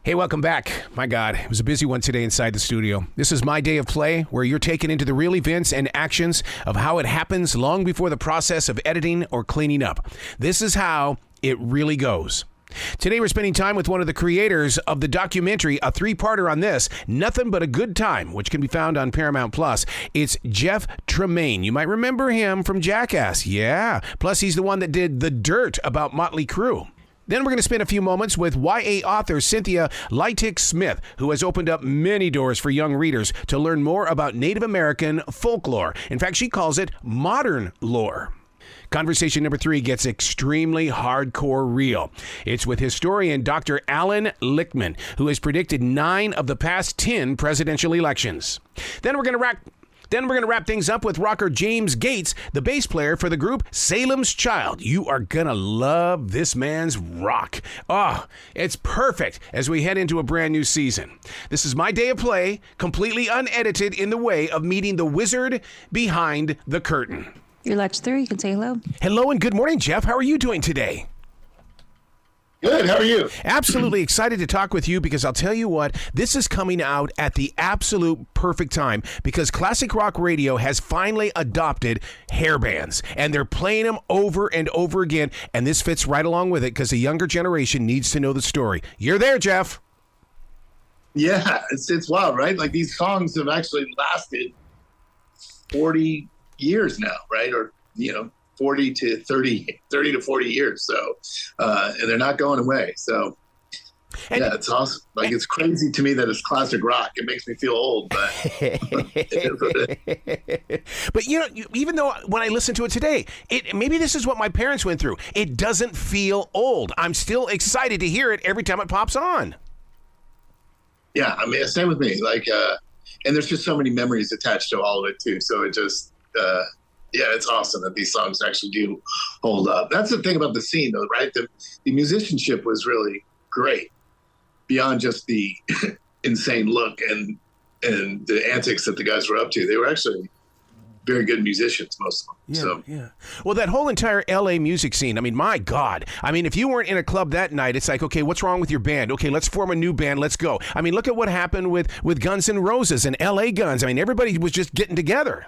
Hey, welcome back. My God, it was a busy one today inside the studio. This is my day of play, where you're taken into the real events and actions of how it happens long before the process of editing or cleaning up. This is how it really goes. Today, we're spending time with one of the creators of the documentary, a three-parter on this, Nothin But a Good Time, which can be found on Paramount Plus. It's Jeff Tremaine. You might remember him from Jackass. Yeah. Plus, he's the one that did The Dirt about Motley Crue. Then we're going to spend a few moments with YA author Cynthia Leitich Smith, who has opened up many doors for young readers to learn more about Native American folklore. In fact, she calls it modern lore. Conversation number 3 gets extremely hardcore real. It's with historian Dr. Allan Lictman, who has predicted 9 of the past 10 presidential elections. Then we're going to wrap things up with rocker James Gates, the bass player for the group Salems Childe. You are going to love this man's rock. Oh, it's perfect as we head into a brand new season. This is my day of play, completely unedited in the way of meeting the wizard behind the curtain. You're latched through. You can say hello. Hello and good morning, Jeff. How are you doing today? Good. How are you? Absolutely excited to talk with you because I'll tell you what, this is coming out at the absolute perfect time because classic rock radio has finally adopted hair bands and they're playing them over and over again. And this fits right along with it because the younger generation needs to know the story. You're there, Jeff. Yeah, it's wild, right? Like these songs have actually lasted 40 years now, right? Or, 40 to 30 to 40 years. So, and they're not going away. So, yeah, it's awesome. Like, it's crazy to me that it's classic rock. It makes me feel old, but. But, even though when I listen to it today, maybe this is what my parents went through. It doesn't feel old. I'm still excited to hear it every time it pops on. Yeah, I mean, same with me. Like, and there's just so many memories attached to all of it, too. So it just. Yeah, it's awesome that these songs actually do hold up. That's the thing about the scene, though, right? The musicianship was really great beyond just the insane look and the antics that the guys were up to. They were actually very good musicians, most of them. Yeah. Well, that whole entire L.A. music scene, I mean, my God. I mean, if you weren't in a club that night, it's like, okay, what's wrong with your band? Okay, let's form a new band. Let's go. I mean, look at what happened with Guns N' Roses and L.A. Guns. I mean, everybody was just getting together.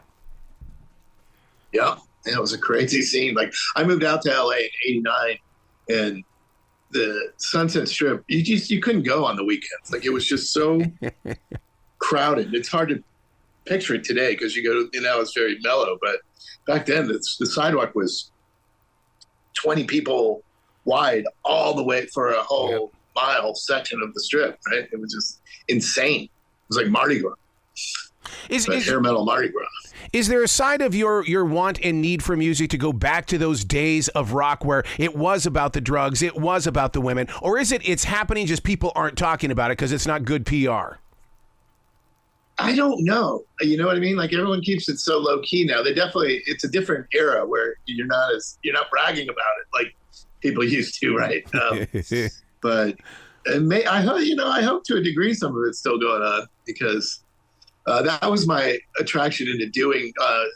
Yeah, it was a crazy scene. Like, I moved out to LA in '89, and the Sunset Strip, you couldn't go on the weekends. Like, it was just so crowded. It's hard to picture it today because you go to, it's very mellow. But back then, the sidewalk was 20 people wide all the way for a whole mile section of the Strip. Right? It was just insane. It was like Mardi Gras. Hair metal Mardi Gras. Is there a side of your want and need for music to go back to those days of rock where it was about the drugs, it was about the women, or is it's happening just people aren't talking about it because it's not good PR? I don't know. You know what I mean? Like, everyone keeps it so low key now. It's a different era where you're not bragging about it like people used to, right? But I hope to a degree some of it's still going on because. That was my attraction into doing, I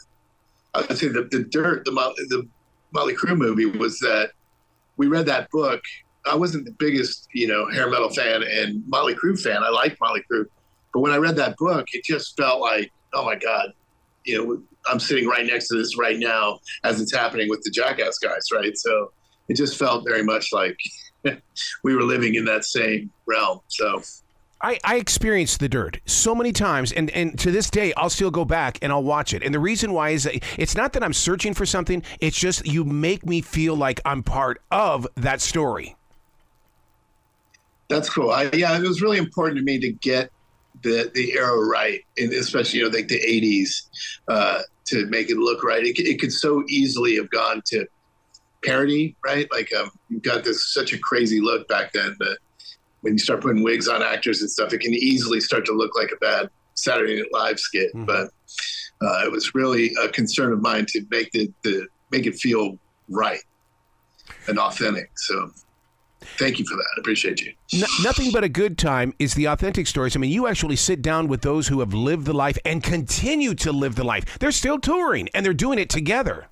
would say the Dirt, the Motley Crue movie was that we read that book. I wasn't the biggest, hair metal fan and Motley Crue fan. I liked Motley Crue. But when I read that book, it just felt like, oh my God, I'm sitting right next to this right now as it's happening with the Jackass guys, right? So it just felt very much like we were living in that same realm. So. I experienced The Dirt so many times, and to this day, I'll still go back and I'll watch it. And the reason why is that it's not that I'm searching for something, it's just you make me feel like I'm part of that story. That's cool. It was really important to me to get the era right, and especially, like the 80s, to make it look right. It could so easily have gone to parody, right? Like, you've got such a crazy look back then that when you start putting wigs on actors and stuff, it can easily start to look like a bad Saturday Night Live skit. Mm-hmm. But it was really a concern of mine to make it feel right and authentic. So thank you for that. I appreciate you. Nothing But a Good Time is the authentic stories. I mean, you actually sit down with those who have lived the life and continue to live the life. They're still touring and they're doing it together.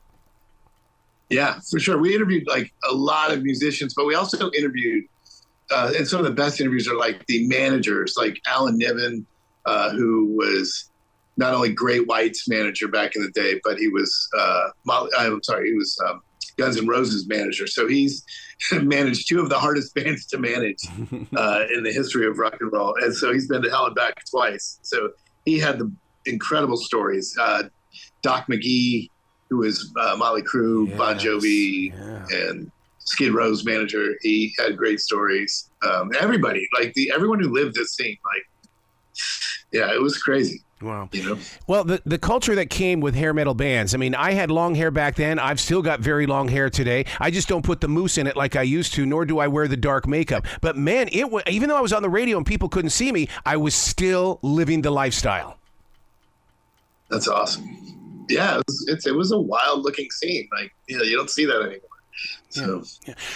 Yeah, for sure. We interviewed like a lot of musicians, but we also interviewed and some of the best interviews are like the managers, like Allan Lictman, who was not only Great White's manager back in the day, but he was Guns N' Roses manager. So he's managed two of the hardest bands to manage in the history of rock and roll. And so he's been to hell and back twice. So he had the incredible stories. Doc McGee, who was Motley Crue, yes, Bon Jovi, and Skid Row's manager. He had great stories. Everybody, everyone who lived this scene, it was crazy. Wow. Well, the culture that came with hair metal bands, I mean, I had long hair back then. I've still got very long hair today. I just don't put the mousse in it like I used to, nor do I wear the dark makeup. But man, even though I was on the radio and people couldn't see me, I was still living the lifestyle. That's awesome. Yeah, it was a wild looking scene. You don't see that anymore. So,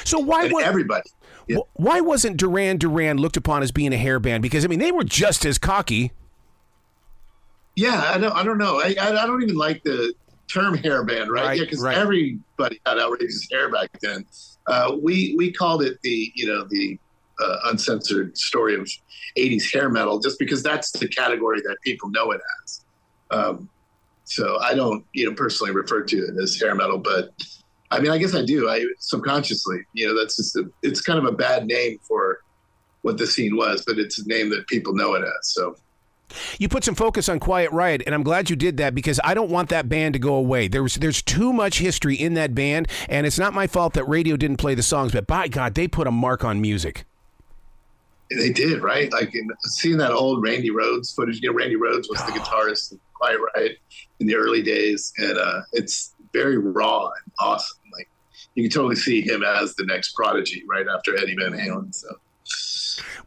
So why was everybody? Yeah. Why wasn't Duran Duran looked upon as being a hair band? Because I mean, they were just as cocky. Yeah, I don't know. I don't even like the term hair band, right? Yeah, because everybody had outrageous hair back then. We called it the uncensored story of 80s hair metal, just because that's the category that people know it as. So I don't, personally refer to it as hair metal, but I mean, I guess I do. I subconsciously, that's just it's kind of a bad name for what the scene was, but it's a name that people know it as. So. You put some focus on Quiet Riot, and I'm glad you did that because I don't want that band to go away. There's too much history in that band, and it's not my fault that radio didn't play the songs, but by God, they put a mark on music. They did, right? Seeing that old Randy Rhoads footage, Randy Rhoads was the guitarist in Quiet Riot in the early days, and it's very raw and awesome. You can totally see him as the next Prodigy right after Eddie Van Halen, so.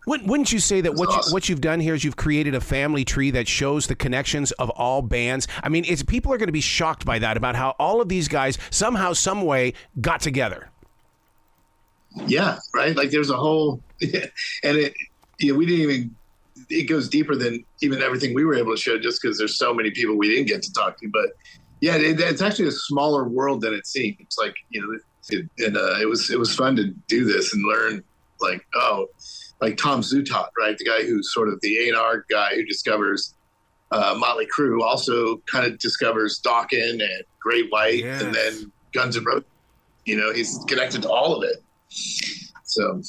Wouldn't you say that what you've done here is you've created a family tree that shows the connections of all bands? I mean, people are going to be shocked by that, about how all of these guys somehow, some way got together. Yeah, right? There's a whole, and we didn't even, it goes deeper than even everything we were able to show just because there's so many people we didn't get to talk to. But yeah, it's actually a smaller world than it seems. It was fun to do this and learn, like Tom Zutaut, right? The guy who's sort of the A&R guy who discovers Motley Crue, also kind of discovers Dokken and Great White, and then Guns N' Roses. He's connected to all of it. So,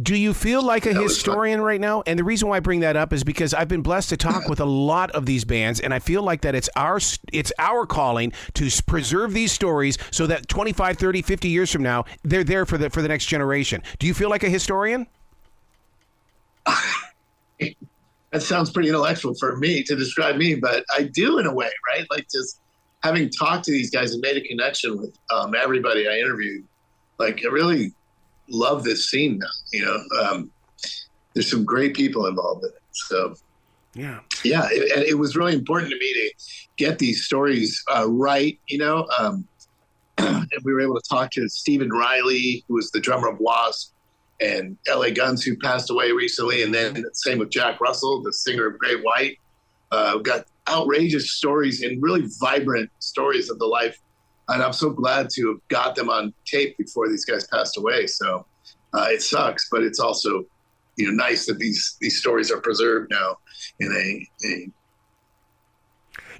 do you feel like a historian right now? And the reason why I bring that up is because I've been blessed to talk with a lot of these bands, and I feel like that it's our calling to preserve these stories so that 25, 30, 50 years from now, they're there for the next generation. Do you feel like a historian? That sounds pretty intellectual for me to describe me, but I do in a way, right? Just having talked to these guys and made a connection with everybody I interviewed, I really love this scene now. There's some great people involved in it. So it was really important to me to get these stories right, and we were able to talk to Stephen Riley, who was the drummer of Wasp, and L.A. Guns, who passed away recently, and then same with Jack Russell, the singer of Great White. Got outrageous stories and really vibrant stories of the life, and I'm so glad to have got them on tape before these guys passed away. So it sucks, but it's also nice that these stories are preserved now in a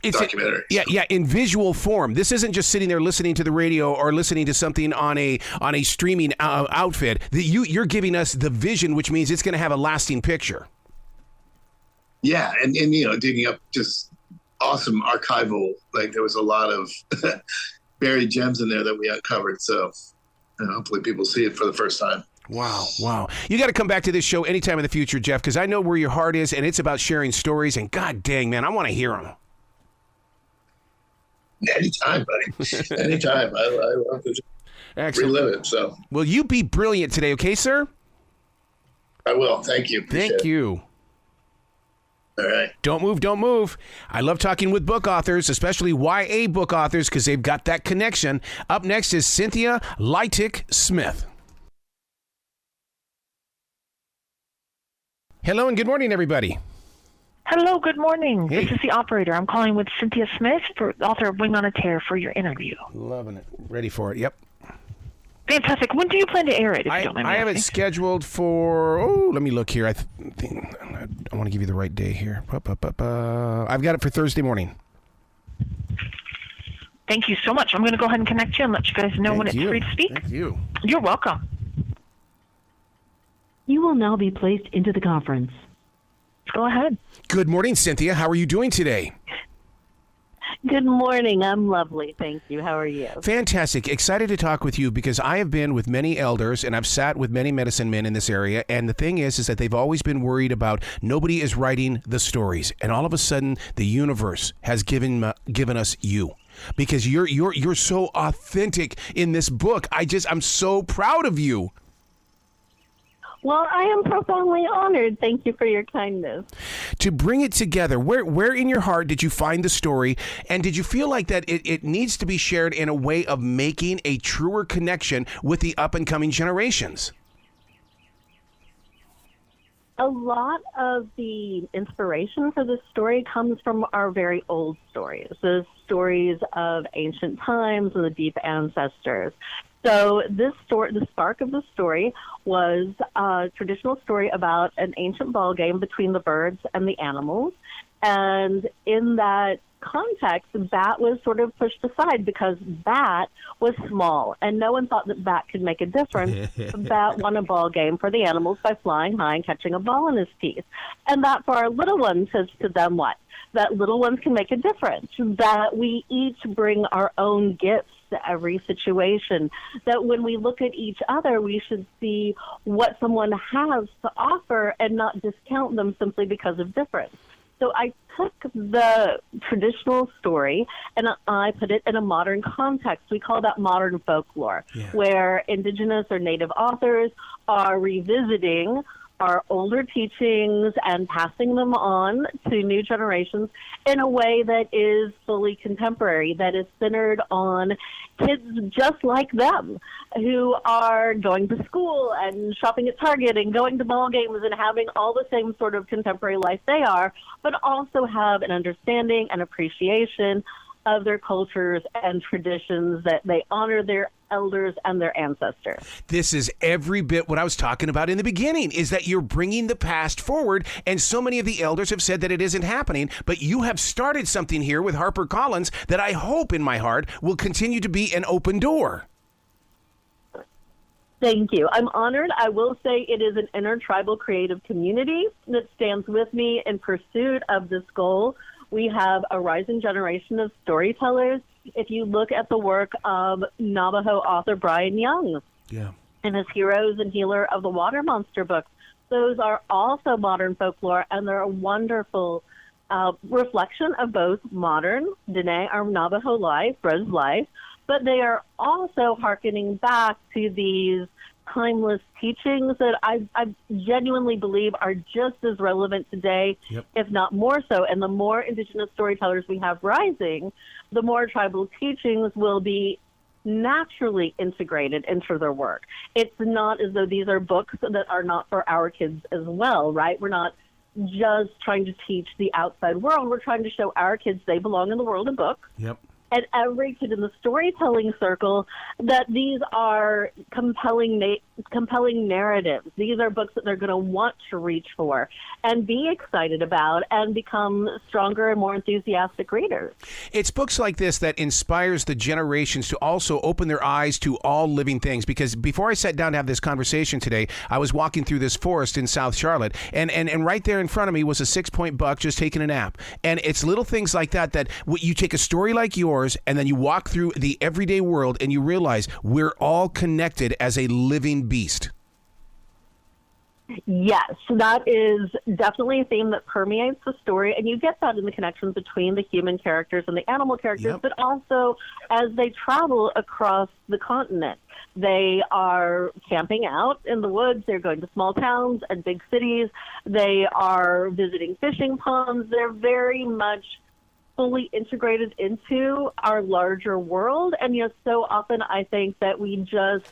documentary. In visual form. This isn't just sitting there listening to the radio or listening to something on a streaming outfit. You're giving us the vision, which means it's going to have a lasting picture. Yeah, and digging up just awesome archival. There was a lot of buried gems in there that we uncovered. So hopefully people see it for the first time. Wow. You got to come back to this show anytime in the future, Jeff, because I know where your heart is, and it's about sharing stories. And God dang, man, I want to hear them. Anytime, buddy. Anytime. I love to relive it. So, will you be brilliant today, okay, sir? I will. Thank you. Appreciate Thank you. All right. Don't move. I love talking with book authors, especially YA book authors, because they've got that connection. Up next is Cynthia Leitich Smith. Hello and good morning, everybody. Hello, good morning. Hey. This is the operator. I'm calling with Cynthia Smith, author of Wing on a Tear, for your interview. Loving it. Ready for it. Yep. Fantastic. When do you plan to air it, if you don't mind me I have it asking? scheduled for, let me look here. I want to give you the right day here. I've got it for Thursday morning. Thank you so much. I'm going to go ahead and connect you and let you guys know when it's free to speak. Thank you. You're welcome. You will now be placed into the conference. Go ahead. Good morning, Cynthia. How are you doing today? Good morning. I'm lovely. Thank you. How are you? Fantastic. Excited to talk with you because I have been with many elders and I've sat with many medicine men in this area. And the thing is that they've always been worried about nobody is writing the stories. And all of a sudden, the universe has given us you. Because you're so authentic in this book. I'm so proud of you. Well, I am profoundly honored. Thank you for your kindness. To bring it together, where in your heart did you find the story? And did you feel like that it needs to be shared in a way of making a truer connection with the up-and-coming generations? A lot of the inspiration for this story comes from our very old stories, the stories of ancient times and the deep ancestors. So this story, the spark of the story was a traditional story about an ancient ball game between the birds and the animals. And in that context, Bat was sort of pushed aside because Bat was small and no one thought that Bat could make a difference. Bat won a ball game for the animals by flying high and catching a ball in his teeth. And that for our little ones says to them what? That little ones can make a difference, that we each bring our own gifts to every situation, that when we look at each other, we should see what someone has to offer and not discount them simply because of difference. So I took the traditional story and I put it in a modern context. We call that modern folklore, where indigenous or native authors are revisiting our older teachings and passing them on to new generations in a way that is fully contemporary, that is centered on kids just like them who are going to school and shopping at Target and going to ball games and having all the same sort of contemporary life they are, but also have an understanding and appreciation of their cultures and traditions, that they honor their elders and their ancestors. This is every bit what I was talking about in the beginning, is that you're bringing the past forward, and so many of the elders have said that it isn't happening, but you have started something here with HarperCollins that I hope in my heart will continue to be an open door. Thank you. I'm honored. I will say it is an intertribal creative community that stands with me in pursuit of this goal. We have a rising generation of storytellers. If you look at the work of Navajo author Brian Young and his Heroes and Healer of the Water Monster books, those are also modern folklore, and they're a wonderful reflection of both modern, Dene, our Navajo life, Rose life, but they are also hearkening back to these timeless teachings that I genuinely believe are just as relevant today, if not more so. And the more indigenous storytellers we have rising, the more tribal teachings will be naturally integrated into their work. It's not as though these are books that are not for our kids as well, right? We're not just trying to teach the outside world. We're trying to show our kids they belong in the world of books. And every kid in the storytelling circle, that these are compelling narratives. These are books that they're going to want to reach for and be excited about and become stronger and more enthusiastic readers. It's books like this that inspires the generations to also open their eyes to all living things. Because before I sat down to have this conversation today, I was walking through this forest in South Charlotte, and right there in front of me was a 6-point buck just taking a nap. And it's little things like that you take a story like yours, and then you walk through the everyday world and you realize we're all connected as a living beast. Yes, that is definitely a theme that permeates the story, and you get that in the connections between the human characters and the animal characters, but also as they travel across the continent. They are camping out in the woods, they're going to small towns and big cities, they are visiting fishing ponds, they're very much fully integrated into our larger world. And so often I think that we just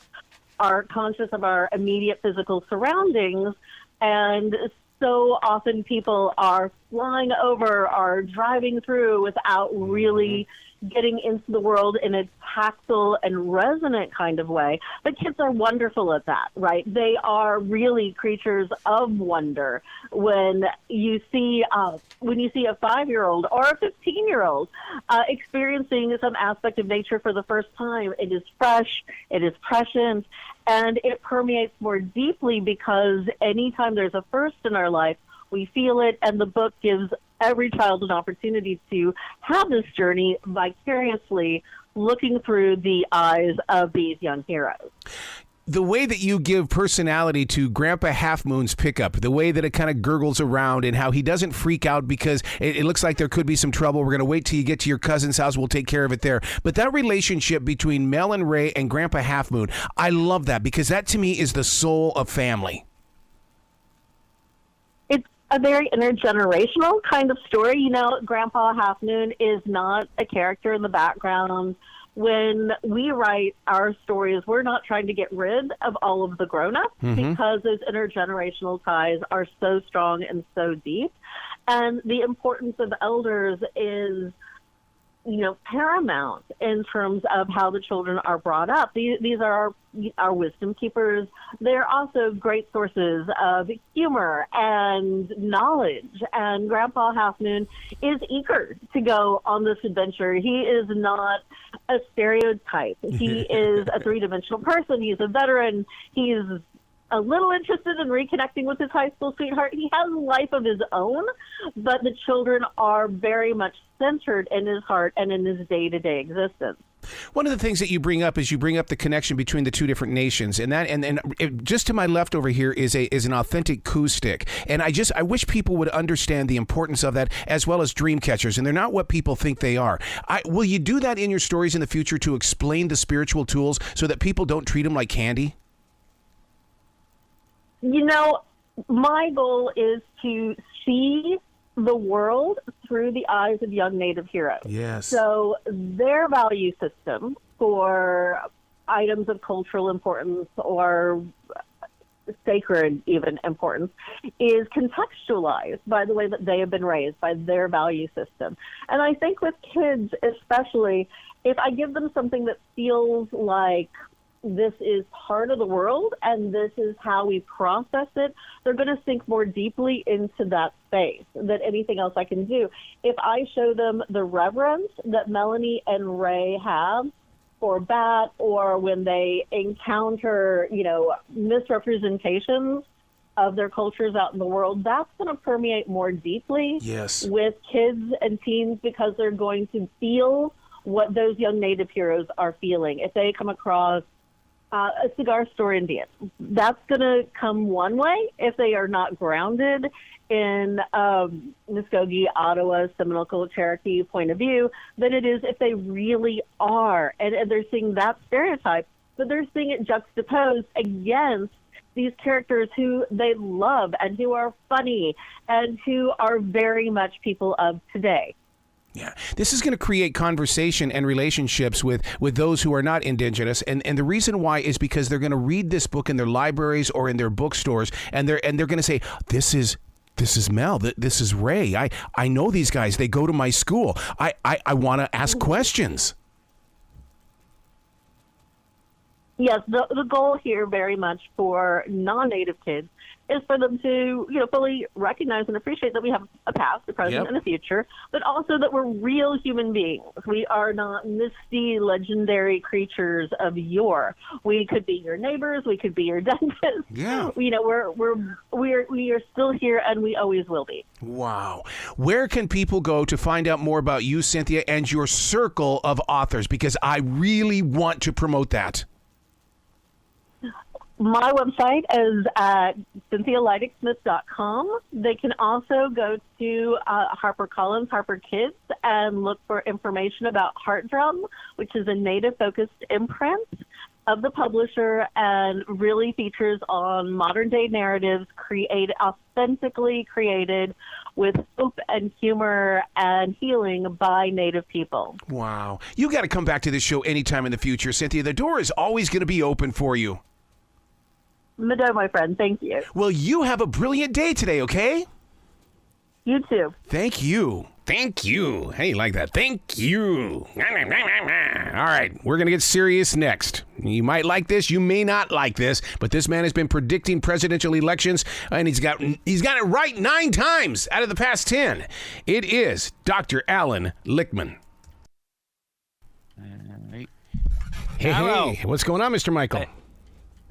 are conscious of our immediate physical surroundings, and so often people are flying over, are driving through without really getting into the world in a tactile and resonant kind of way. But kids are wonderful at that, right? They are really creatures of wonder. When you see a 5-year-old or a 15-year-old experiencing some aspect of nature for the first time, it is fresh, it is prescient, and it permeates more deeply because anytime there's a first in our life, we feel it, and the book gives every child an opportunity to have this journey vicariously looking through the eyes of these young heroes. The way that you give personality to Grandpa Half Moon's pickup, the way that it kind of gurgles around and how he doesn't freak out because it looks like there could be some trouble. We're going to wait till you get to your cousin's house. We'll take care of it there. But that relationship between Mel and Ray and Grandpa Half Moon, I love that because that to me is the soul of family. A very intergenerational kind of story. You know, Grandpa Half Moon is not a character in the background. When we write our stories, we're not trying to get rid of all of the grown-ups because those intergenerational ties are so strong and so deep. And the importance of elders is, paramount in terms of how the children are brought up. These are our wisdom keepers. They're also great sources of humor and knowledge. And Grandpa Half Moon is eager to go on this adventure. He is not a stereotype. He is a three-dimensional person. He's a veteran. He's a little interested in reconnecting with his high school sweetheart. He has a life of his own, but the children are very much centered in his heart and in his day-to-day existence. One of the things that you bring up is the connection between the two different nations, and just to my left over here is an authentic coup stick, and I wish people would understand the importance of that as well as dream catchers, and they're not what people think they are. Will you do that in your stories in the future to explain the spiritual tools so that people don't treat them like candy? My goal is to see the world through the eyes of young Native heroes. Yes. So their value system for items of cultural importance or sacred even importance is contextualized by the way that they have been raised, by their value system. And I think with kids especially, if I give them something that feels like this is part of the world and this is how we process it, they're going to sink more deeply into that space than anything else I can do. If I show them the reverence that Melanie and Ray have for Bat, or when they encounter, misrepresentations of their cultures out in the world, that's going to permeate more deeply with kids and teens because they're going to feel what those young Native heroes are feeling. If they come across a cigar store Indian, that's going to come one way if they are not grounded in Muskogee, Ottawa, Seminole, Cherokee point of view than it is if they really are. And they're seeing that stereotype, but they're seeing it juxtaposed against these characters who they love and who are funny and who are very much people of today. Yeah, this is going to create conversation and relationships with those who are not Indigenous, and the reason why is because they're going to read this book in their libraries or in their bookstores, and they're going to say, "This is Mel. This is Ray. I know these guys. They go to my school. I want to ask questions." Yes, the goal here very much for non-Native kids is for them to, fully recognize and appreciate that we have a past, a present, and a future, but also that we're real human beings. We are not misty, legendary creatures of yore. We could be your neighbors. We could be your dentists. Yeah. We are still here, and we always will be. Wow. Where can people go to find out more about you, Cynthia, and your circle of authors? Because I really want to promote that. My website is at cynthialeidichsmith.com. They can also go to HarperCollins, Harper Kids, and look for information about Heart Drum, which is a Native-focused imprint of the publisher and really features on modern-day narratives authentically created with hope and humor and healing by Native people. Wow. You got to come back to this show anytime in the future, Cynthia. The door is always going to be open for you. Mado, my friend. Thank you. Well, you have a brilliant day today, okay? You too. Thank you. Thank you. Hey, like that. Thank you. All right, we're going to get serious next. You might like this, you may not like this, but this man has been predicting presidential elections, and he's got it right 9 times out of the past 10. It is Dr. Allan Lictman. Hey, what's going on, Mr. Michael?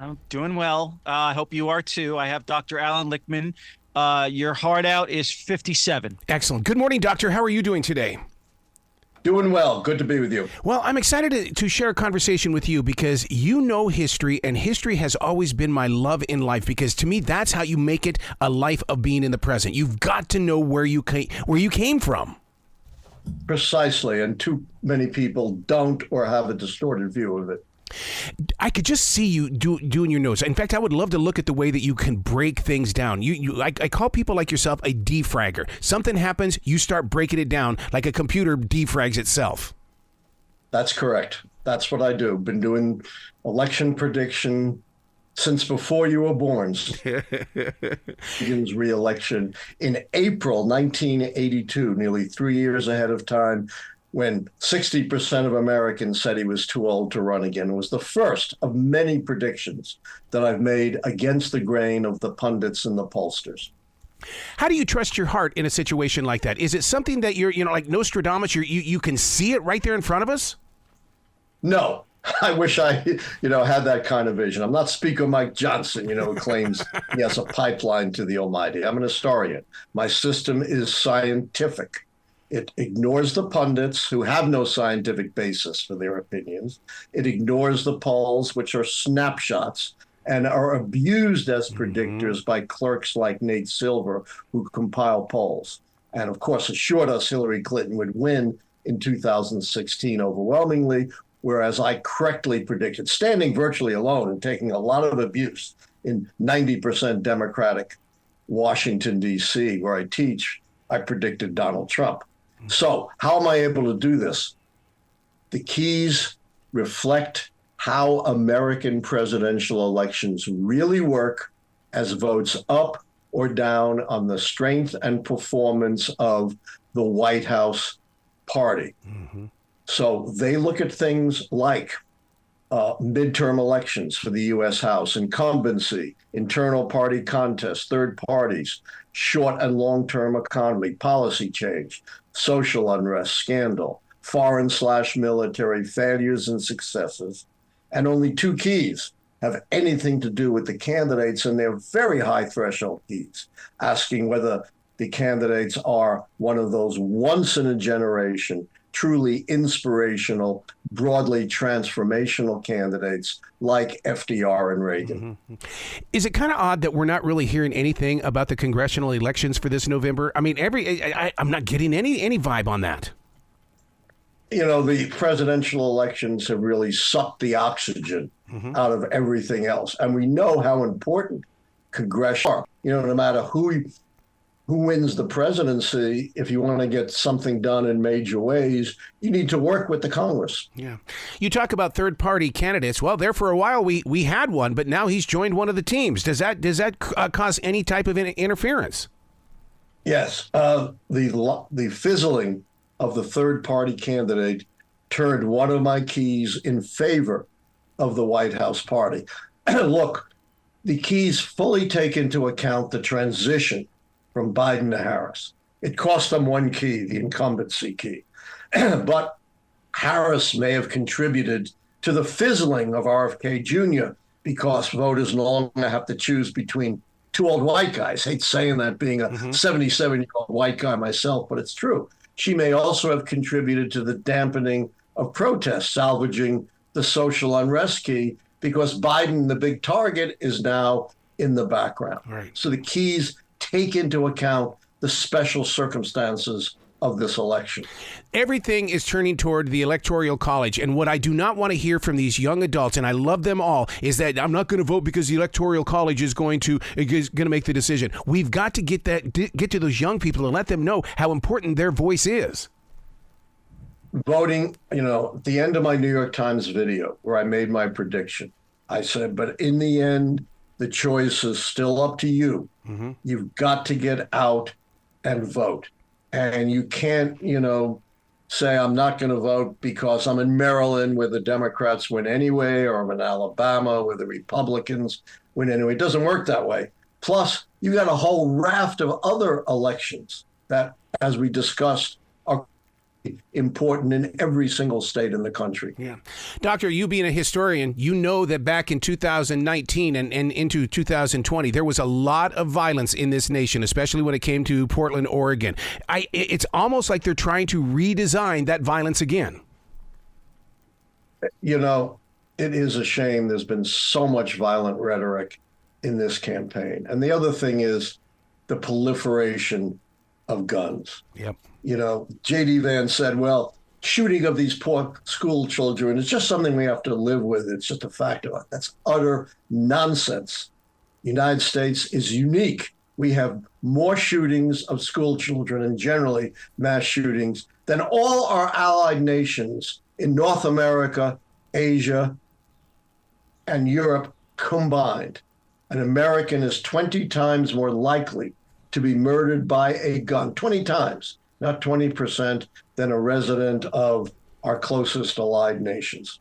I'm doing well. I hope you are too. I have Dr. Allan Lictman. Your heart out is 57. Excellent. Good morning, doctor. How are you doing today? Doing well. Good to be with you. Well, I'm excited to share a conversation with you because you know history, and history has always been my love in life, because to me, that's how you make it a life of being in the present. You've got to know where you came from. Precisely, and too many people don't or have a distorted view of it. I could just see you doing your notes. In fact, I would love to look at the way that you can break things down. I call people like yourself a defragger. Something happens, you start breaking it down like a computer defrags itself. That's correct. That's what I do. Been doing election prediction since before you were born. Reagan's re-election in April 1982, nearly 3 years ahead of time, when 60% of Americans said he was too old to run again. It was the first of many predictions that I've made against the grain of the pundits and the pollsters. How do you trust your heart in a situation like that? Is it something that you're, like Nostradamus, you can see it right there in front of us? No. I wish I, had that kind of vision. I'm not Speaker Mike Johnson, who claims he has a pipeline to the Almighty. I'm an historian. My system is scientific. It ignores the pundits who have no scientific basis for their opinions. It ignores the polls, which are snapshots and are abused as predictors by clerks like Nate Silver, who compile polls. And of course, assured us Hillary Clinton would win in 2016 overwhelmingly, whereas I correctly predicted, standing virtually alone and taking a lot of abuse in 90% Democratic Washington, D.C., where I teach, I predicted Donald Trump. So how am I able to do this? The keys reflect how American presidential elections really work as votes up or down on the strength and performance of the White House party. Mm-hmm. So they look at things like midterm elections for the U.S. House, incumbency, internal party contests, third parties, short and long-term economy, policy change, social unrest, scandal, foreign/military failures and successes. And only 2 keys have anything to do with the candidates, and they're very high threshold keys, asking whether the candidates are one of those once-in-a-generation, truly inspirational, broadly transformational candidates like FDR and Reagan. Mm-hmm. Is it kind of odd that we're not really hearing anything about the congressional elections for this November? I mean, I'm not getting any vibe on that. The presidential elections have really sucked the oxygen out of everything else. And we know how important congressional, no matter who wins the presidency, if you want to get something done in major ways, you need to work with the Congress. Yeah. You talk about third-party candidates. Well, there for a while we had one, but now he's joined one of the teams. Does that cause any type of interference? Yes. The fizzling of the third-party candidate turned one of my keys in favor of the White House party. Look, the keys fully take into account the transition from Biden to Harris. It cost them 1 key, the incumbency key. But Harris may have contributed to the fizzling of RFK Jr. because voters no longer have to choose between 2 old white guys. Hate saying that, being a 77-year-old white guy myself, but it's true. She may also have contributed to the dampening of protests, salvaging the social unrest key, because Biden, the big target, is now in the background. Right. So the keys take into account the special circumstances of this election. Everything is turning toward the Electoral College, and what I do not want to hear from these young adults, and I love them all, is that I'm not going to vote because the Electoral College is going to make the decision. We've got to get to those young people and let them know how important their voice is. Voting, at the end of my New York Times video where I made my prediction, I said, but in the end, the choice is still up to you. Mm-hmm. You've got to get out and vote. And you can't, say I'm not going to vote because I'm in Maryland where the Democrats win anyway, or I'm in Alabama where the Republicans win anyway. It doesn't work that way. Plus, you got a whole raft of other elections that, as we discussed, are important in every single state in the country. Yeah. Doctor, you being a historian, you know that back in 2019 and into 2020, there was a lot of violence in this nation, especially when it came to Portland, Oregon. It's almost like they're trying to redesign that violence again. It is a shame there's been so much violent rhetoric in this campaign. And the other thing is the proliferation of guns. Yep. J.D. Vance said, well, shooting of these poor school children is just something we have to live with. It's just a fact of it. That's utter nonsense. The United States is unique. We have more shootings of school children and generally mass shootings than all our allied nations in North America, Asia, and Europe combined. An American is 20 times more likely to be murdered by a gun, 20 times, not 20%, than a resident of our closest allied nations.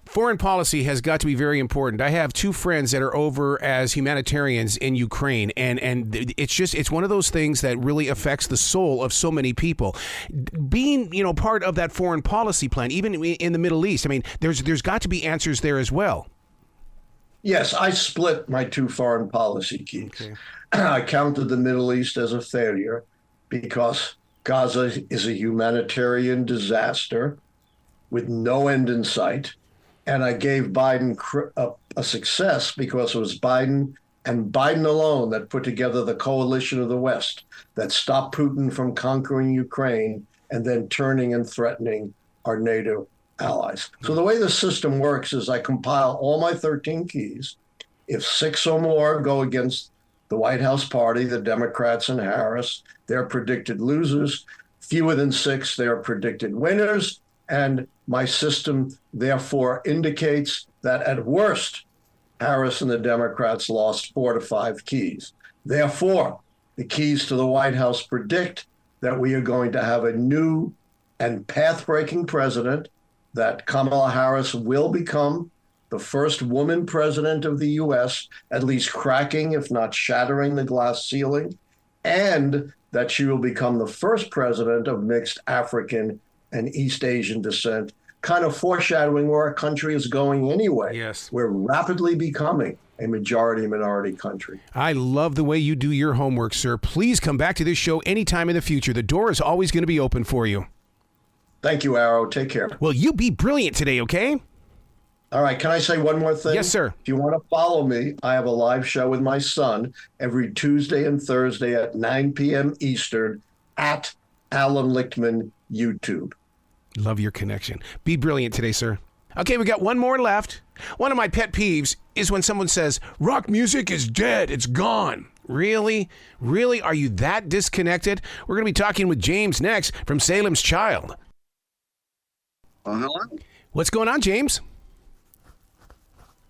Foreign policy has got to be very important. I have two friends that are over as humanitarians in Ukraine, and it's one of those things that really affects the soul of so many people. Being, part of that foreign policy plan, even in the Middle East, I mean, there's got to be answers there as well. Yes, I split my two foreign policy keys. Okay. I counted the Middle East as a failure because Gaza is a humanitarian disaster with no end in sight. And I gave Biden a success because it was Biden and Biden alone that put together the coalition of the West that stopped Putin from conquering Ukraine and then turning and threatening our NATO allies. So the way the system works is I compile all my 13 keys. If 6 or more go against the White House party, the Democrats and Harris, they're predicted losers. Fewer than 6, they're predicted winners. And my system, therefore, indicates that at worst, Harris and the Democrats lost 4 to 5 keys. Therefore, the keys to the White House predict that we are going to have a new and path-breaking president, that Kamala Harris will become the first woman president of the U.S., at least cracking, if not shattering, the glass ceiling, and that she will become the first president of mixed African and East Asian descent, kind of foreshadowing where our country is going anyway. Yes. We're rapidly becoming a majority-minority country. I love the way you do your homework, sir. Please come back to this show anytime in the future. The door is always going to be open for you. Thank you, Arrow. Take care. Well, you be brilliant today, okay? All right. Can I say one more thing? Yes, sir. If you want to follow me, I have a live show with my son every Tuesday and Thursday at 9 p.m. Eastern at Allan Lictman YouTube. Love your connection. Be brilliant today, sir. Okay, we got one more left. One of my pet peeves is when someone says, rock music is dead. It's gone. Really? Really? Are you that disconnected? We're going to be talking with James next from Salems Childe. Hello? What's going on, James?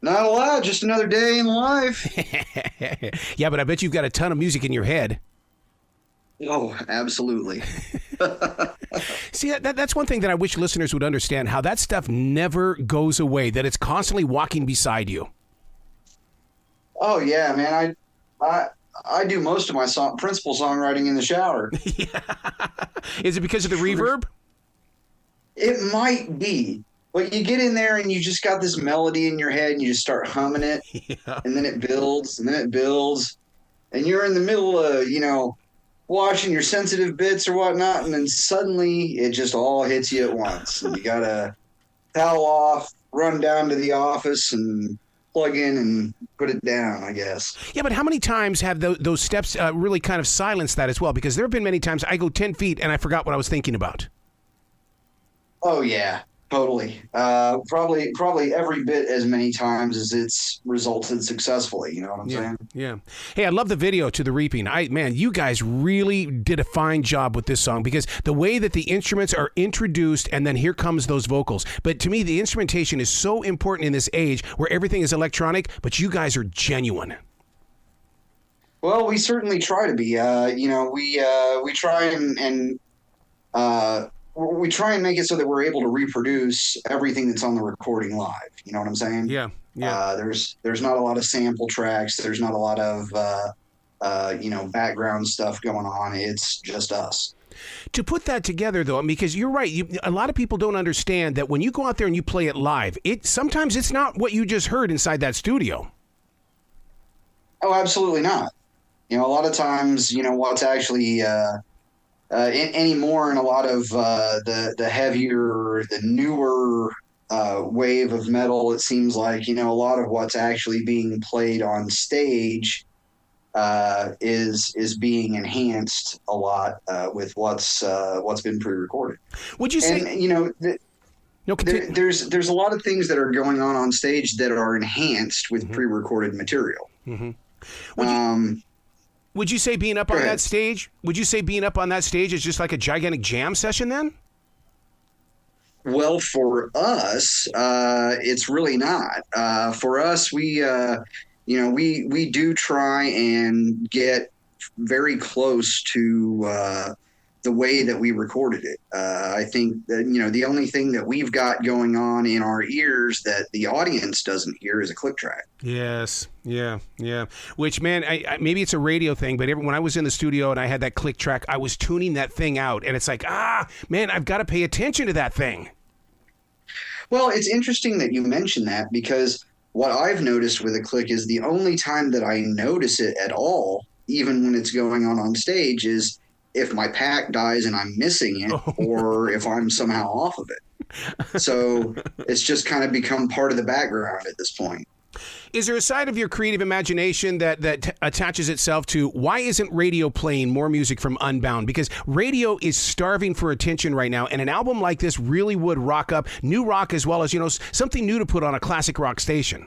Not a lot, just another day in life. Yeah, but I bet you've got a ton of music in your head. Oh, absolutely. See, that's one thing that I wish listeners would understand, how that stuff never goes away, that it's constantly walking beside you. Oh, yeah, man. I do most of my principal songwriting in the shower. Yeah. Is it because of the reverb? It might be. But you get in there and you just got this melody in your head and you just start humming it. Yeah. And then it builds and then it builds. And you're in the middle of, watching your sensitive bits or whatnot. And then suddenly it just all hits you at once. And you got to towel off, run down to the office and plug in and put it down, I guess. Yeah, but how many times have those steps really kind of silenced that as well? Because there have been many times I go 10 feet and I forgot what I was thinking about. Oh, yeah, totally. Probably every bit as many times as it's resulted successfully. You know what I'm saying? Yeah. Hey, I love the video to The Reaping. Man, you guys really did a fine job with this song, because the way that the instruments are introduced and then here comes those vocals. But to me, the instrumentation is so important in this age where everything is electronic, but you guys are genuine. Well, we certainly try to be. We try and we try and make it so that we're able to reproduce everything that's on the recording live. You know what I'm saying? Yeah. Yeah. There's not a lot of sample tracks. There's not a lot of background stuff going on. It's just us. To put that together, though, because you're right, a lot of people don't understand that when you go out there and you play it live, sometimes it's not what you just heard inside that studio. Oh, absolutely not. A lot of times, what's actually anymore in a lot of the heavier, the newer wave of metal, it seems like, a lot of what's actually being played on stage is being enhanced a lot with what's been pre-recorded. Would you say? And there's a lot of things that are going on stage that are enhanced with pre-recorded material. Mm-hmm. Would you say being up on that stage? Would you say being up on that stage is just like a gigantic jam session then? Well, for us, it's really not. For us, we do try and get very close to the way that we recorded it. I think that, the only thing that we've got going on in our ears that the audience doesn't hear is a click track. Yes. Yeah. Which, man, maybe it's a radio thing, but when I was in the studio and I had that click track, I was tuning that thing out. And it's like, man, I've got to pay attention to that thing. Well, it's interesting that you mentioned that, because what I've noticed with a click is the only time that I notice it at all, even when it's going on stage, is if my pack dies and I'm missing it, or if I'm somehow off of it. So it's just kind of become part of the background at this point. Is there a side of your creative imagination that attaches itself to why isn't radio playing more music from Unbound? Because radio is starving for attention right now, and an album like this really would rock up new rock as well as, something new to put on a classic rock station.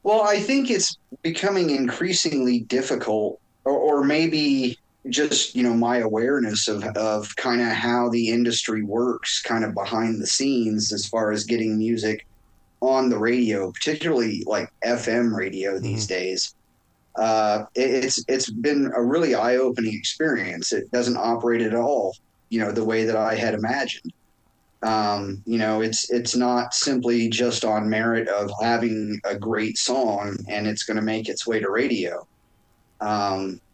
Well, I think it's becoming increasingly difficult, or maybe just, my awareness of kind of how the industry works kind of behind the scenes as far as getting music on the radio, particularly like FM radio these days. It's been a really eye-opening experience. It doesn't operate at all, the way that I had imagined. It's not simply just on merit of having a great song and it's going to make its way to radio.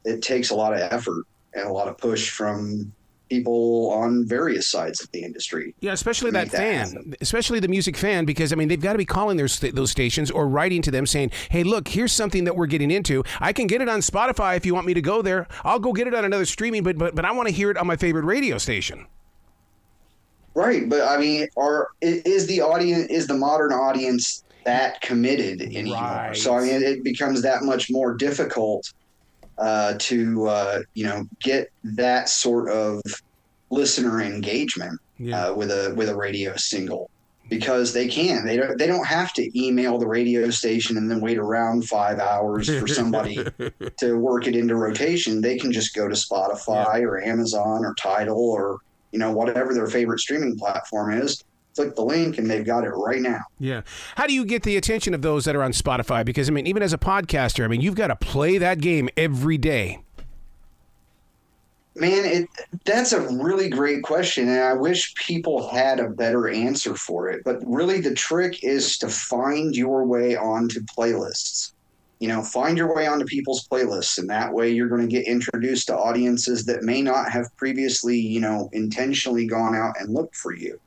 It takes a lot of effort and a lot of push from people on various sides of the industry. Yeah, especially that fan, especially the music fan, because, they've got to be calling those stations or writing to them saying, hey, look, here's something that we're getting into. I can get it on Spotify if you want me to go there. I'll go get it on another streaming, but I want to hear it on my favorite radio station. Right, but is the modern audience that committed anymore? Right. So it becomes that much more difficult to get that sort of listener engagement with a radio single, because they don't have to email the radio station and then wait around 5 hours for somebody to work it into rotation. They can just go to Spotify or Amazon or Tidal or whatever their favorite streaming platform is, click the link and they've got it right now. Yeah. How do you get the attention of those that are on Spotify? Because, even as a podcaster, you've got to play that game every day. Man, that's a really great question, and I wish people had a better answer for it. But really the trick is to find your way onto playlists. Find your way onto people's playlists, and that way you're going to get introduced to audiences that may not have previously, intentionally gone out and looked for you.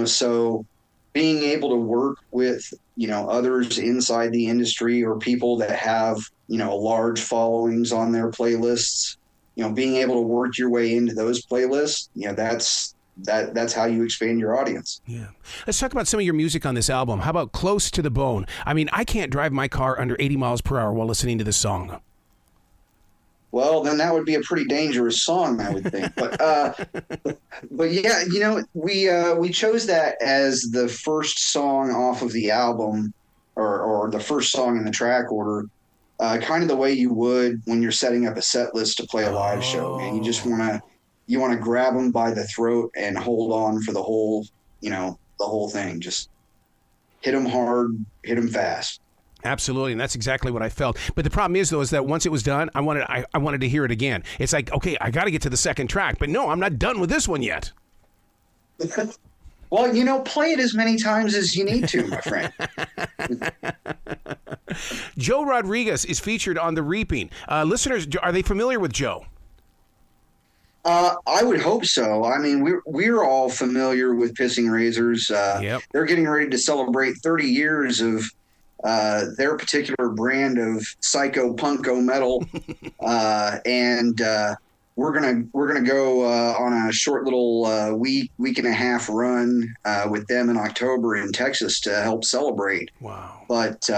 So being able to work with, others inside the industry or people that have, large followings on their playlists, being able to work your way into those playlists, that's how you expand your audience. Yeah. Let's talk about some of your music on this album. How about Close to the Bone? I can't drive my car under 80 miles per hour while listening to this song. Well, then that would be a pretty dangerous song, I would think. But yeah, we chose that as the first song off of the album, or the first song in the track order, kind of the way you would when you're setting up a set list to play a live show. And you just want to grab them by the throat and hold on for the whole thing. Just hit them hard, hit them fast. Absolutely, and that's exactly what I felt. But the problem is, though, is that once it was done, I wanted to hear it again. It's like, okay, I got to get to the second track, but no, I'm not done with this one yet. Well, play it as many times as you need to, my friend. Joe Rodriguez is featured on The Reaping. Listeners, are they familiar with Joe? I would hope so. I mean, we're all familiar with Pissing Razors. Yep. They're getting ready to celebrate 30 years of their particular brand of psycho punko metal, and we're gonna go on a short little week and a half run with them in October in Texas to help celebrate. Wow! But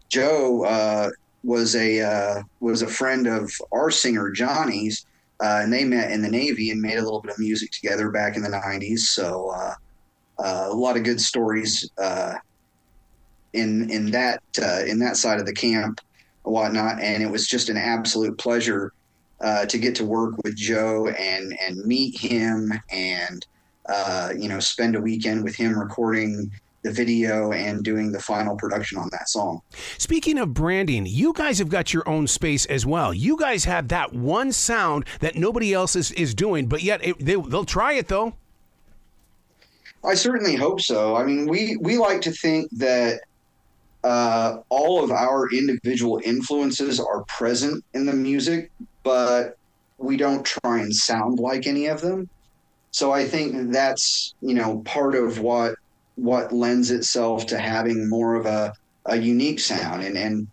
Joe was a friend of our singer Johnny's. And they met in the Navy and made a little bit of music together back in the 90s. So a lot of good stories in that side of the camp and whatnot. And it was just an absolute pleasure to get to work with Joe and meet him and spend a weekend with him recording the video and doing the final production on that song. Speaking of branding, you guys have got your own space as well. You guys have that one sound that nobody else is doing, but yet they'll try it, though. I certainly hope so. I mean, we like to think that all of our individual influences are present in the music, but we don't try and sound like any of them. So I think that's, part of what lends itself to having more of a unique sound and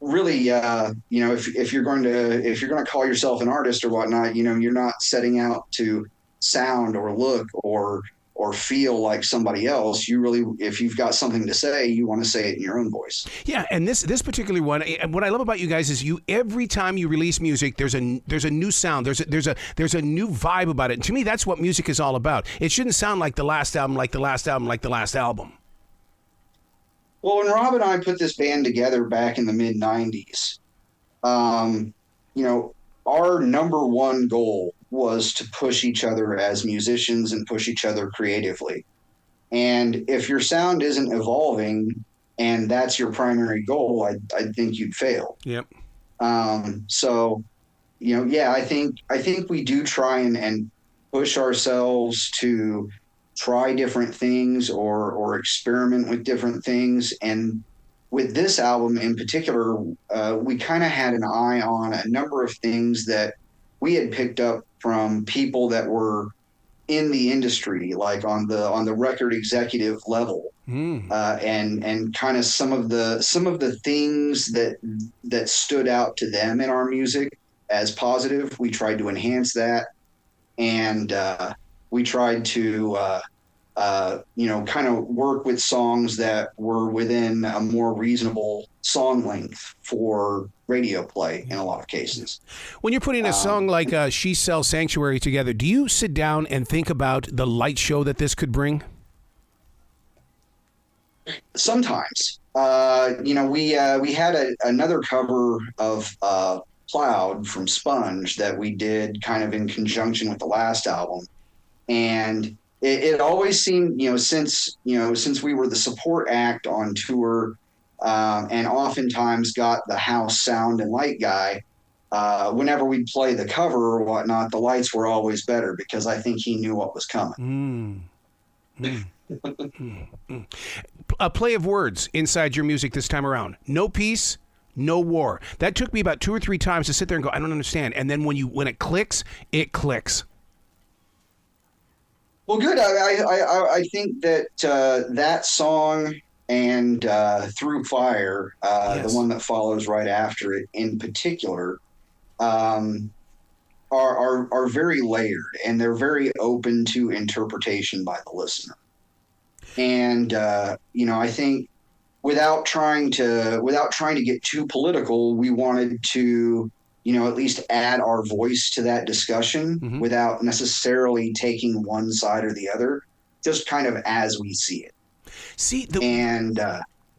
really if you're going to call yourself an artist or whatnot, you're not setting out to sound or look or feel like somebody else. You really, if you've got something to say, you want to say it in your own voice. Yeah, and this particular one, what I love about you guys is every time you release music, there's a new sound, there's a new vibe about it. And to me, that's what music is all about. It shouldn't sound like the last album, like the last album, like the last album. Well, when Rob and I put this band together back in the mid '90s, our number one goal was to push each other as musicians and push each other creatively. And if your sound isn't evolving and that's your primary goal, I think you'd fail. Yep. So, I think we do try and push ourselves to try different things or experiment with different things. And with this album in particular, we kind of had an eye on a number of things that we had picked up from people that were in the industry, like on the record executive level, and kind of some of the things that stood out to them in our music as positive. We tried to enhance that, and we tried to kind of work with songs that were within a more reasonable song length for radio play in a lot of cases. When you're putting a song like She Sells Sanctuary together, do you sit down and think about the light show that this could bring? Sometimes. We had another cover of Cloud from Sponge that we did kind of in conjunction with the last album. And it always seemed, since we were the support act on tour, and oftentimes got the house sound and light guy, whenever we'd play the cover or whatnot, the lights were always better because I think he knew what was coming. A play of words inside your music this time around. No peace, no war. That took me about 2 or 3 times to sit there and go, I don't understand. And then when it clicks, it clicks. Well, good. I think that that song and Through Fire, yes, the one that follows right after it in particular, are very layered, and they're very open to interpretation by the listener. And I think without trying to get too political, we wanted to at least add our voice to that discussion without necessarily taking one side or the other, just kind of as we see it.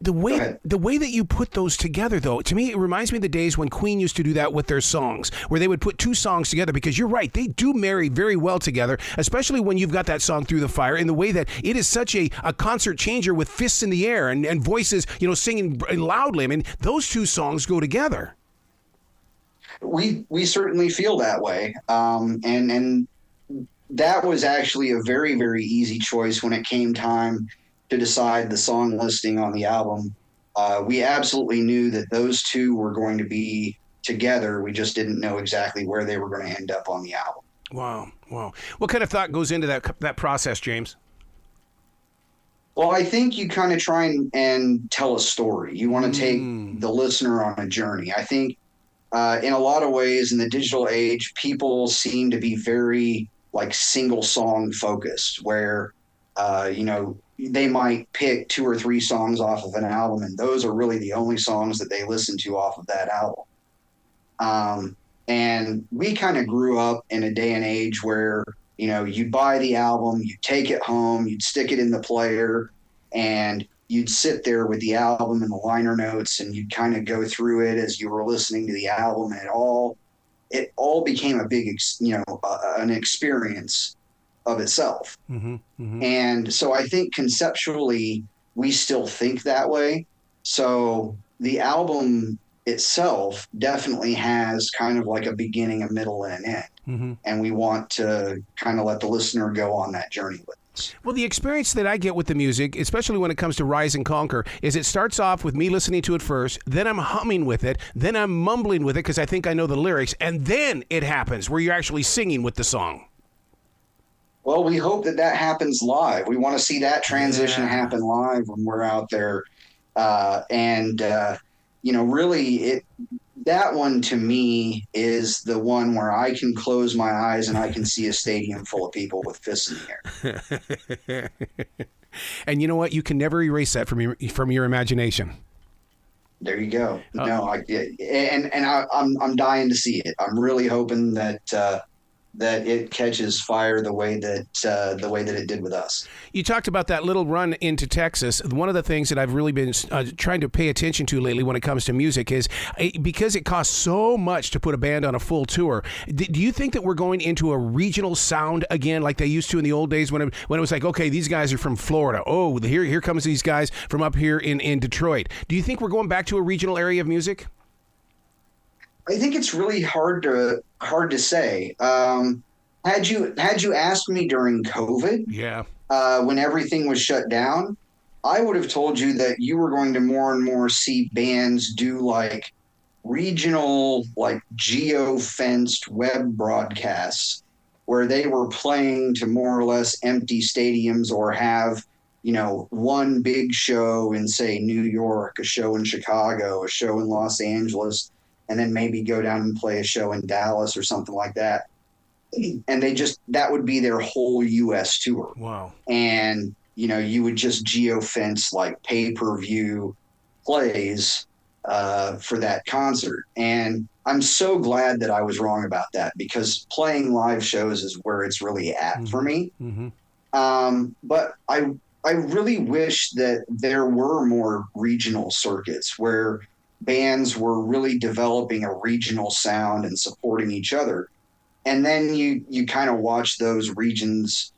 The way that you put those together, though, to me, it reminds me of the days when Queen used to do that with their songs, where they would put two songs together, because you're right, they do marry very well together, especially when you've got that song Through the Fire, in the way that it is such a concert changer with fists in the air and voices, singing loudly. I mean, those two songs go together. We certainly feel that way. And that was actually a very, very easy choice when it came time to decide the song listing on the album. We absolutely knew that those two were going to be together. We just didn't know exactly where they were going to end up on the album. Wow. What kind of thought goes into that process, James? Well, I think you kind of try and tell a story. You want to take the listener on a journey. I think in a lot of ways in the digital age, people seem to be very like single song focused, where they might pick 2 or 3 songs off of an album, and those are really the only songs that they listen to off of that album. And we kind of grew up in a day and age where, you'd buy the album, you'd take it home, you'd stick it in the player, and you'd sit there with the album and the liner notes, and you'd kind of go through it as you were listening to the album, and it all became a big, an experience of itself. And so I think conceptually we still think that way. So the album itself definitely has kind of like a beginning, a middle, and an end. And we want to kind of let the listener go on that journey with us. Well, the experience that I get with the music, especially when it comes to Rise and Conquer, is it starts off with me listening to it first, then I'm humming with it, then I'm mumbling with it because I think I know the lyrics, and then it happens where you're actually singing with the song. Well, we hope that happens live. We want to see that transition happen live when we're out there. Really, that one to me is the one where I can close my eyes and I can see a stadium full of people with fists in the air. And you know what? You can never erase that from your imagination. There you go. No, I'm dying to see it. I'm really hoping that it catches fire the way that it did with us. You talked about that little run into Texas. One of the things that I've really been trying to pay attention to lately when it comes to music is because it costs so much to put a band on a full tour. Do you think that we're going into a regional sound again, like they used to in the old days when it was like, okay, these guys are from Florida. Oh, here comes these guys from up here in Detroit. Do you think we're going back to a regional area of music? I think it's really hard to say. Had you asked me during COVID, when everything was shut down, I would have told you that you were going to more and more see bands do like regional, like geo-fenced web broadcasts where they were playing to more or less empty stadiums, or have, one big show in, say, New York, a show in Chicago, a show in Los Angeles, and then maybe go down and play a show in Dallas or something like that. And that would be their whole U.S. tour. Wow. And, you would just geo-fence like pay-per-view plays for that concert. And I'm so glad that I was wrong about that, because playing live shows is where it's really at for me. But I really wish that there were more regional circuits where bands were really developing a regional sound and supporting each other. And then you kind of watch those regions,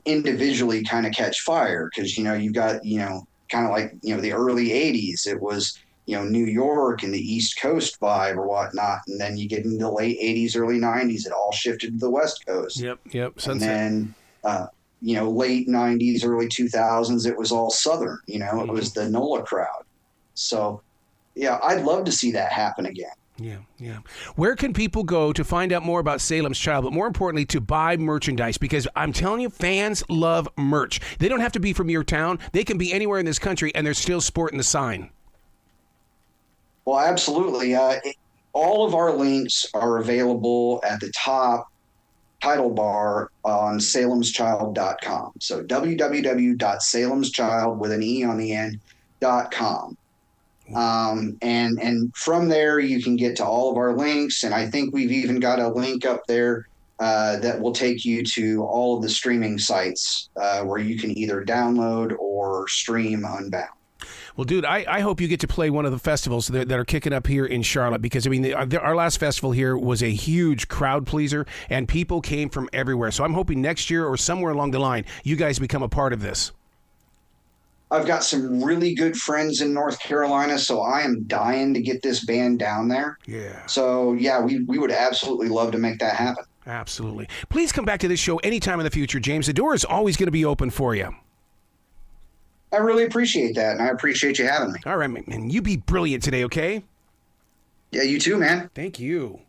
individually kind of catch fire, because, you've got, kind of like, the early 80s, it was, New York and the East Coast vibe or whatnot. And then you get into the late 80s, early 90s, it all shifted to the West Coast. Yep. Sunset. And then, late 90s, early 2000s, it was all Southern, it was the NOLA crowd. So, yeah, I'd love to see that happen again. Yeah. Where can people go to find out more about Salems Childe, but more importantly, to buy merchandise? Because I'm telling you, fans love merch. They don't have to be from your town. They can be anywhere in this country, and they're still sporting the sign. Well, absolutely. All of our links are available at the top title bar on salemschilde.com. So www.salemschilde with an E on the end.com. And from there you can get to all of our links, and I think we've even got a link up there that will take you to all of the streaming sites where you can either download or stream Unbound. Well, dude, I hope you get to play one of the festivals that are kicking up here in Charlotte, because, I mean, our last festival here was a huge crowd pleaser, and people came from everywhere. So I'm hoping next year or somewhere along the line, you guys become a part of this. I've got some really good friends in North Carolina, so I am dying to get this band down there. Yeah. So, yeah, we would absolutely love to make that happen. Absolutely. Please come back to this show anytime in the future, James. The door is always going to be open for you. I really appreciate that, and I appreciate you having me. All right, man. You be brilliant today, okay? Yeah, you too, man. Thank you.